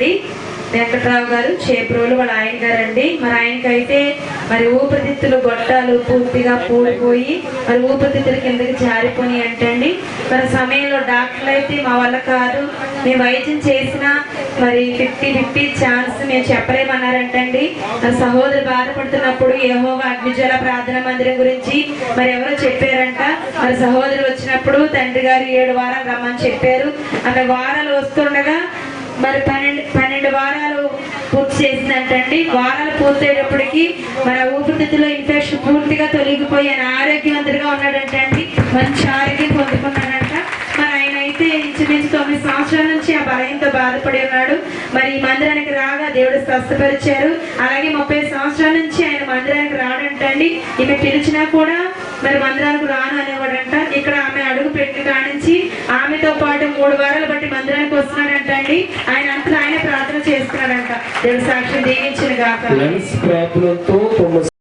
అండి, వెంకట్రావు గారు చేప్రోలు వాళ్ళ ఆయన గారండి. మరి ఆయనకైతే మరి ఊపిరితిత్తులు గొట్టాలు పూర్తిగా పూడిపోయి మరి ఊపిరితిత్తులు కిందకి జారిపోయి అంటండి. మరి సమయంలో డాక్టర్లు అయితే మా వల్ల కాదు, మేము వైద్యం చేసినా మరి 50-50 ఛాన్స్ మేము చెప్పలేమన్నారంటండి. మరి సహోదరు బాధపడుతున్నప్పుడు యెహోవా అగ్నిజ్వాల ప్రార్థన మందిరం గురించి మరి ఎవరో చెప్పారంట. మరి సహోదరు వచ్చినప్పుడు తండ్రి గారు 7 వారాలు రమ్మని చెప్పారు. ఆమె వారాలు వస్తుండగా మరి 12 వారాలు పూర్తి చేసిందంటండి. వారాలు పూర్తయ్యేటప్పటికి మన ఊపిరితిత్తులో ఇన్ఫెక్షన్ పూర్తిగా తొలగిపోయి ఆయన ఆరోగ్యవంతుడిగా ఉన్నాడంటండి. మంచి ఆరోగ్యం పొందుకున్నాడంట. మరి ఆయన అయితే ఇంచుమించు 9 సంవత్సరాల నుంచి ఆ భయంతో బాధపడి ఉన్నాడు. మరి ఈ మందిరానికి రాగా దేవుడు స్వస్థపరిచారు. అలాగే 30 సంవత్సరాల నుంచి ఆయన మందిరానికి రాడంటండి. ఈమె పిలిచినా కూడా మరి మందిరానికి రాను అనేవాడంట. ఇక్కడ ఆమె అడుగు పెట్టి కానించి ఆమెతో పాటు 3 వారాలు బట్టి మందిరానికి వస్తున్నాడంటండి. ఆయన అంతా ఆయన ప్రార్థన చేస్తున్నాడంట. దేవుడు సాక్షి దీవించిన గాక.